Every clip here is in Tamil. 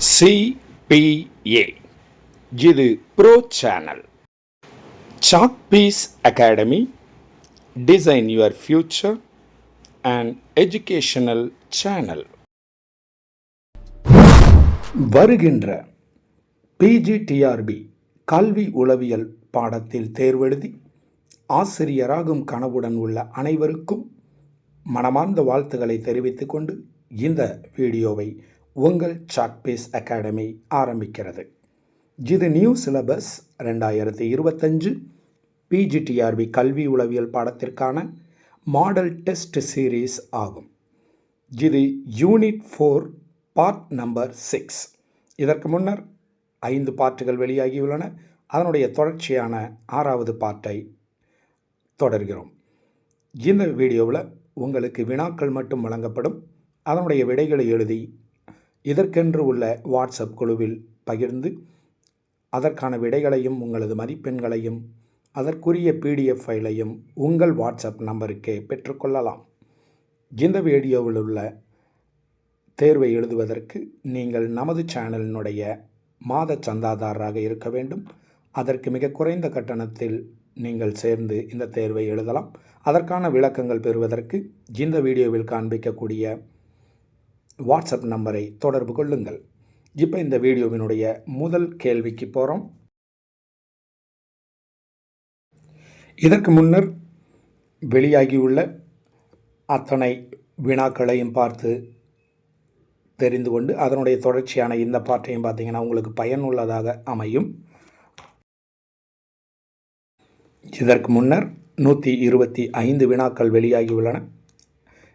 CPA இது pro channel. Chalk piece academy, design your future and educational channel. வருகின்ற PGTRB கல்வி உளவியல் பாடத்தில் தேர்வெழுதி ஆசிரியராகும் கனவுடன் உள்ள அனைவருக்கும் மனமார்ந்த வாழ்த்துக்களை தெரிவித்துக் கொண்டு இந்த வீடியோவை உங்கள் சாக் பீஸ் அகாடமி ஆரம்பிக்கிறது. இது நியூ சிலபஸ் 2025 PGTRB கல்வி உளவியல் பாடத்திற்கான மாடல் டெஸ்ட் சீரீஸ் ஆகும். இது யூனிட் 4 பார்ட் நம்பர் 6. இதற்கு முன்னர் 5 பார்ட்டுகள் வெளியாகியுள்ளன. அதனுடைய தொடர்ச்சியான 6வது பார்ட்டை தொடர்கிறோம். இந்த வீடியோவில் உங்களுக்கு வினாக்கள் மட்டும் வழங்கப்படும். அதனுடைய விடைகளை எழுதி இதற்கென்று உள்ள வாட்ஸ்அப் குழுவில் பகிர்ந்து அதற்கான விடைகளையும் உங்களது மதிப்பெண்களையும் அதற்குரிய PDF ஃபைலையும் உங்கள் வாட்ஸ்அப் நம்பருக்கே பெற்றுக்கொள்ளலாம். இந்த வீடியோவில் உள்ள தேர்வை எழுதுவதற்கு நீங்கள் நமது சேனலினுடைய மாத சந்தாதாரராக இருக்க வேண்டும். அதற்கு மிக குறைந்த கட்டணத்தில் நீங்கள் சேர்ந்து இந்த தேர்வை எழுதலாம். அதற்கான விளக்கங்கள் பெறுவதற்கு இந்த வீடியோவில் காண்பிக்கக்கூடிய வாட்ஸ்அப் நம்பரை தொடர்பு கொள்ளுங்கள். இப்போ இந்த வீடியோவினுடைய முதல் கேள்விக்கு போகிறோம். இதற்கு முன்னர் வெளியாகியுள்ள அத்தனை வினாக்களையும் பார்த்து தெரிந்து கொண்டு அதனுடைய தொடர்ச்சியான இந்த பாட்டையும் பார்த்தீங்கன்னா உங்களுக்கு பயனுள்ளதாக அமையும். இதற்கு முன்னர் 125 வினாக்கள் வெளியாகியுள்ளன.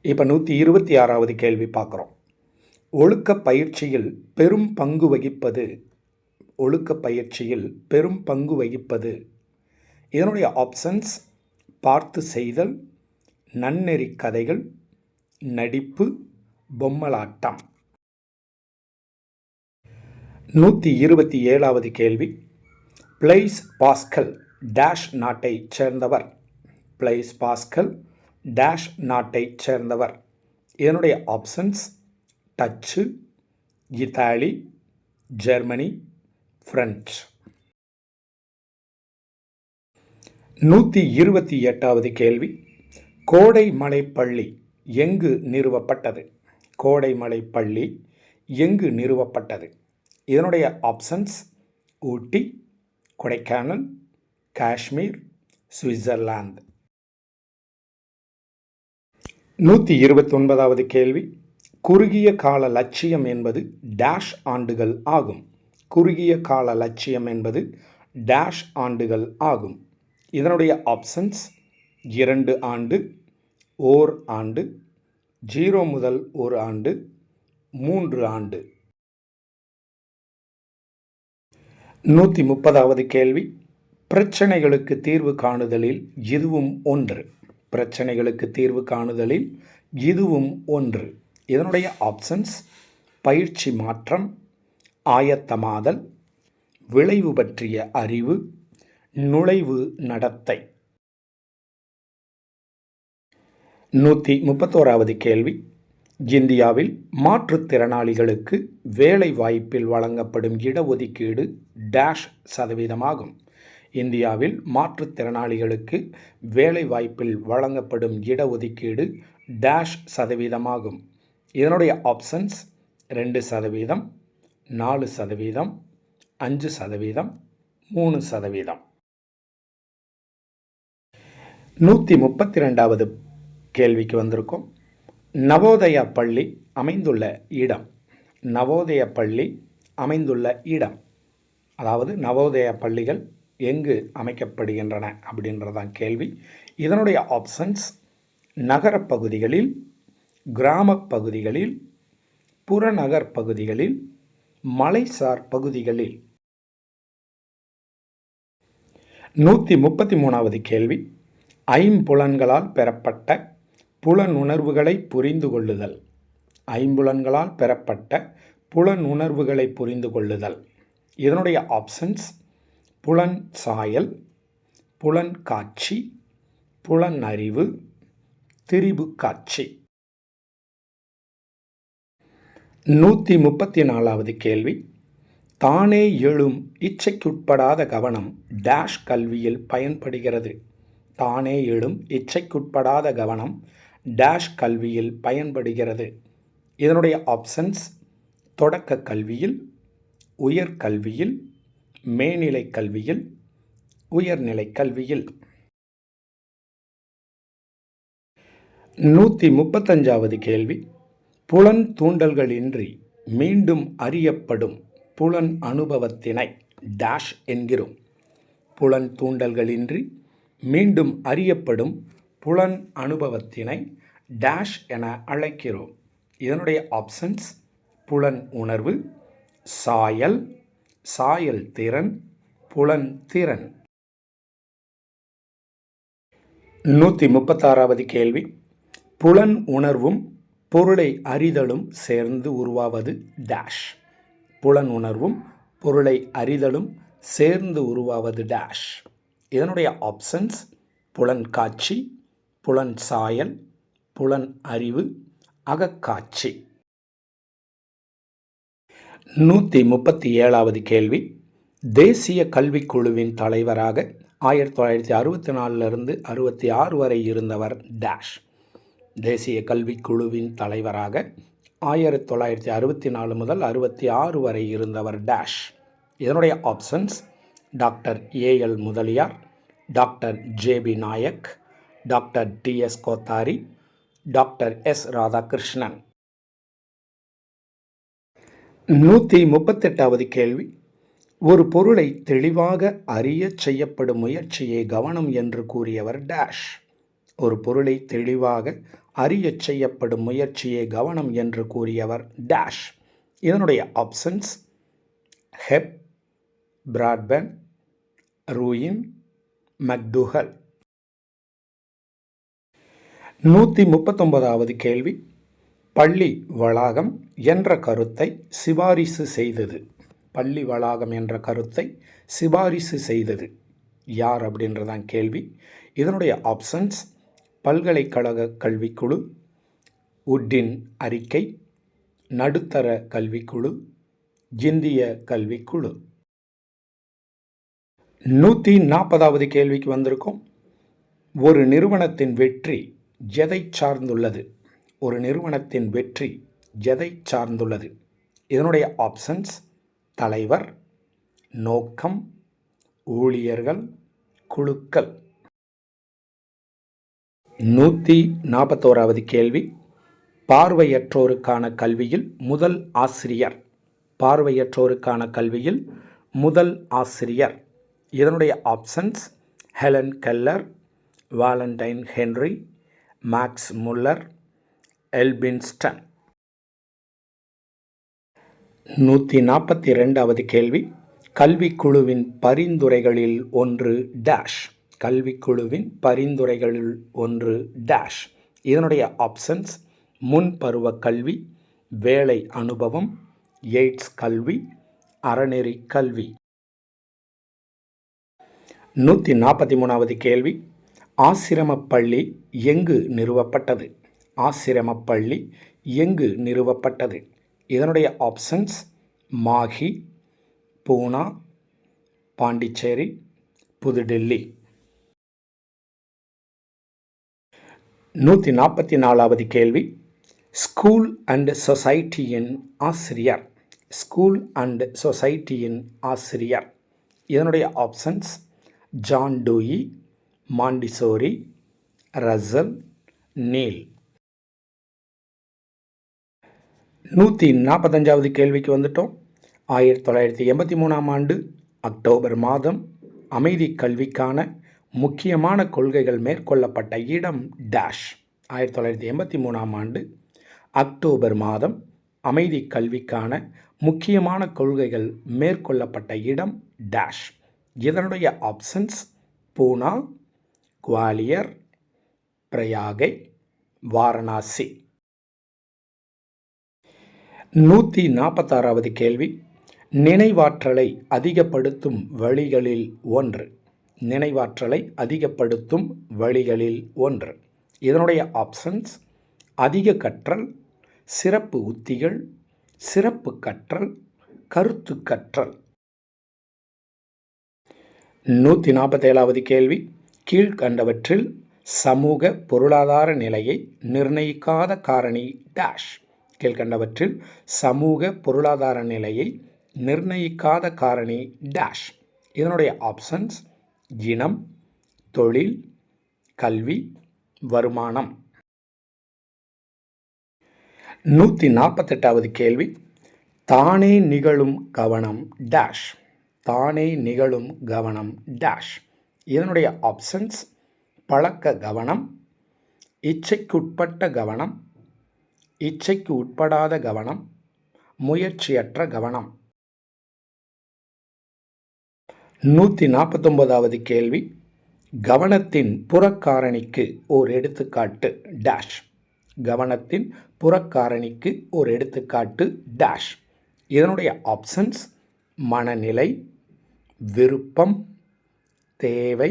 இப்போ 126வது கேள்வி பார்க்குறோம். ஒழுக்க பயிற்சியில் பெரும் பங்கு வகிப்பது இதனுடைய ஆப்ஷன்ஸ்: பார்த்து செய்தல், நன்னெறி கதைகள், நடிப்பு, பொம்மலாட்டம். 127வது கேள்வி. பிளைஸ் பாஸ்கல் டேஷ் நாட்டைச் சேர்ந்தவர். பிளைஸ் பாஸ்கல் டேஷ் நாட்டைச் சேர்ந்தவர். இதனுடைய options: Dutch, Italy, Germany, French. 128வது கேள்வி. கோடைமலை பள்ளி எங்கு நிறுவப்பட்டது? கோடைமலை பள்ளி எங்கு நிறுவப்பட்டது? இதனுடைய ஆப்ஷன்ஸ்: ஊட்டி, கொடைக்கானல், காஷ்மீர், சுவிட்சர்லாந்து. 129வது கேள்வி. குறுகிய கால லட்சியம் என்பது டேஷ் ஆண்டுகள் ஆகும். குறுகிய கால லட்சியம் என்பது டேஷ் ஆண்டுகள் ஆகும். இதனுடைய ஆப்ஷன்ஸ்: 2 ஆண்டு, 1 ஆண்டு, 0 முதல் 1 ஆண்டு, 3 ஆண்டு. 130வது கேள்வி. பிரச்சனைகளுக்கு தீர்வு காணுதலில் இதுவும் ஒன்று. பிரச்சனைகளுக்கு தீர்வு காணுதலில் இதுவும் ஒன்று. இதனுடைய ஆப்ஷன்ஸ்: பயிற்சி மாற்றம், ஆயத்தமாதல், விளைவு பற்றிய அறிவு, நுழைவு நடத்தை. 131வது கேள்வி. இந்தியாவில் மாற்றுத்திறனாளிகளுக்கு வேலை வாய்ப்பில் வழங்கப்படும் இடஒதுக்கீடு டேஷ் சதவீதமாகும். இந்தியாவில் மாற்றுத்திறனாளிகளுக்கு வேலை வாய்ப்பில் வழங்கப்படும் இடஒதுக்கீடு டேஷ் சதவீதமாகும். இதனுடைய ஆப்ஷன்ஸ்: 2%, 4%, 5%, 3%. 132வது கேள்விக்கு வந்திருக்கோம். நவோதயா பள்ளி அமைந்துள்ள இடம். நவோதயா பள்ளி அமைந்துள்ள இடம், அதாவது நவோதயா பள்ளிகள் எங்கு அமைக்கப்படுகின்றன அப்படின்றதான் கேள்வி. இதனுடைய ஆப்ஷன்ஸ்: நகரப் பகுதிகளில், கிராமப் பகுதிகளில், புறநகர் பகுதிகளில், மலைசார் பகுதிகளில். 133வது கேள்வி. ஐம்புலன்களால் பெறப்பட்ட புலனுணர்வுகளை புரிந்து கொள்ளுதல். ஐம்புலன்களால் பெறப்பட்ட புலனுணர்வுகளை புரிந்து கொள்ளுதல். இதனுடைய ஆப்ஷன்ஸ்: புலன் சாயல், புலன் காட்சி, புலன் அறிவு, திரிபு காட்சி. 134வது கேள்வி. தானே எழும் இச்சைக்குட்படாத கவனம் டேஷ் கல்வியில் பயன்படுகிறது. தானே எழும் இச்சைக்குட்படாத கவனம் டேஷ் கல்வியில் பயன்படுகிறது. இதனுடைய ஆப்ஷன்ஸ் தொடக்க கல்வியில், உயர்கல்வியில், மேல்நிலை கல்வியில், உயர்நிலை கல்வியில். 135வது கேள்வி. புலன் தூண்டல்களின்றி மீண்டும் அறியப்படும் புலன் அனுபவத்தினை டேஷ் என்கிறோம். புலன் தூண்டல்களின்றி மீண்டும் அறியப்படும் புலன் அனுபவத்தினை டேஷ் என அழைக்கிறோம். இதனுடைய ஆப்ஷன்ஸ் புலன் உணர்வு, சாயல், சாயல் திறன், புலன் திறன். 136வது கேள்வி. புலன் உணர்வும் பொருளை அறிதலும் சேர்ந்து உருவாவது டேஷ். புலன் உணர்வும் பொருளை அறிதலும் சேர்ந்து உருவாவது டேஷ். இதனுடைய ஆப்ஷன்ஸ் புலன் காட்சி, புலன் சாயல், புலன் அறிவு, அகக்காட்சி. 137வது கேள்வி. தேசிய கல்விக்குழுவின் தலைவராக 1964 66 வரை இருந்தவர் டேஷ். தேசிய கல்விக்குழுவின் தலைவராக 1964 முதல் 66 வரை இருந்தவர் டேஷ். இதனுடைய options doctor A L Mudaliar, doctor J P Nayak, doctor D S Kothari, doctor S Radhakrishnan. 138வது கேள்வி. ஒரு பொருளை தெளிவாக அறிய செய்யப்படும் முயற்சியே கவனம் என்று கூறியவர் டேஷ். ஒரு பொருளை தெளிவாக அறிய செய்யப்படும் முயற்சியே கவனம் என்று கூறியவர் டேஷ். இதனுடைய ஆப்ஷன்ஸ் ஹெப், பிராட்பேண்ட், ரூயின், மெக்டூகல். 139வது கேள்வி. பள்ளி வளாகம் என்ற கருத்தை சிபாரிசு செய்தது. பள்ளி வளாகம் என்ற கருத்தை சிபாரிசு செய்தது யார் அப்படின்றதான் கேள்வி. இதனுடைய ஆப்ஷன்ஸ் பல்கலைக்கழக கல்விக்குழு, உட்டின் அறிக்கை, நடுத்தர கல்விக்குழு, இந்திய கல்விக்குழு. 140வது கேள்விக்கு வந்திருக்கோம். ஒரு நிறுவனத்தின் வெற்றி எதை சார்ந்துள்ளது? ஒரு நிறுவனத்தின் வெற்றி எதை சார்ந்துள்ளது? இதனுடைய ஆப்ஷன்ஸ் தலைவர், நோக்கம், ஊழியர்கள், குழுக்கள். 141வது கேள்வி. பார்வையற்றோருக்கான கல்வியில் முதல் ஆசிரியர். பார்வையற்றோருக்கான கல்வியில் முதல் ஆசிரியர். இதனுடைய options Helen Keller, Valentine Henry, Max Muller, Elphinstone. 142வது கேள்வி. கல்விக்குழுவின் பரிந்துரைகளில் ஒன்று டேஷ். கல்விக்குழுவின் பரிந்துரைகளில் ஒன்று டேஷ். இதனுடைய ஆப்ஷன்ஸ் முன்பருவ கல்வி, வேலை அனுபவம், எய்ட்ஸ் கல்வி, அறநெறி கல்வி. 143வது கேள்வி. ஆசிரமப் பள்ளி எங்கு நிறுவப்பட்டது? ஆசிரமப் பள்ளி எங்கு நிறுவப்பட்டது? இதனுடைய ஆப்ஷன்ஸ் மாஹி, பூனா, பாண்டிச்சேரி, புதுடெல்லி. 144வது கேள்வி. ஸ்கூல் அண்ட் சொசைட்டியின் ஆசிரியர். ஸ்கூல் அண்ட் சொசைட்டியின் ஆசிரியர். இதனுடைய options John Dewey, Montessori, Russell, Neill. 145வது கேள்விக்கு வந்துட்டோம். 1983ஆம் ஆண்டு அக்டோபர் மாதம் அமைதி கல்விக்கான முக்கியமான கொள்கைகள் மேற்கொள்ளப்பட்ட இடம் டேஷ். 1983ஆம் ஆண்டு அக்டோபர் மாதம் அமைதி கல்விக்கான முக்கியமான கொள்கைகள் மேற்கொள்ளப்பட்ட இடம் டேஷ். இதனுடைய ஆப்ஷன்ஸ் பூனா, குவாலியர், பிரயாகை, வாரணாசி. 146வது கேள்வி. நினைவாற்றலை அதிகப்படுத்தும் வழிகளில் ஒன்று. நினைவாற்றலை அதிகப்படுத்தும் வழிகளில் ஒன்று. இதனுடைய ஆப்ஷன்ஸ் அதிக கற்றல், சிறப்பு உத்திகள், சிறப்பு கற்றல், கருத்து கற்றல். 147வது கேள்வி. கீழ்கண்டவற்றில் சமூக பொருளாதார நிலையை நிர்ணயிக்காத காரணி டேஷ். கீழ்கண்டவற்றில் சமூக பொருளாதார நிலையை நிர்ணயிக்காத காரணி டேஷ். இதனுடைய ஆப்ஷன்ஸ் இனம், தொழில், கல்வி, வருமானம். 148வது கேள்வி. தானே நிகழும் கவனம் டேஷ். தானே நிகழும் கவனம் டேஷ். இதனுடைய ஆப்ஷன்ஸ் பழக்க கவனம், இச்சைக்குட்பட்ட கவனம், இச்சைக்கு உட்படாத கவனம், முயற்சியற்ற கவனம். 149வது கேள்வி. கவனத்தின் புறக்காரணிக்கு ஓர் எடுத்துக்காட்டு டேஷ். கவனத்தின் புறக்காரணிக்கு ஒரு எடுத்துக்காட்டு டேஷ். இதனுடைய ஆப்ஷன்ஸ் மனநிலை, விருப்பம், தேவை,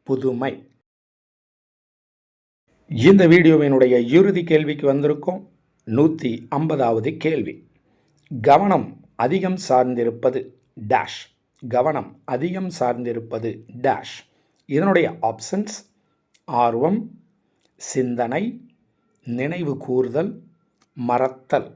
புதுமை. இந்த வீடியோவினுடைய இறுதி கேள்விக்கு வந்திருக்கோம். 150வது கேள்வி. கவனம் அதிகம் சார்ந்திருப்பது டேஷ். கவனம் அதிகம் சார்ந்திருப்பது டேஷ். இதனுடைய ஆப்ஷன்ஸ் ஆர்வம், சிந்தனை, நினைவு கூர்தல், மறத்தல்.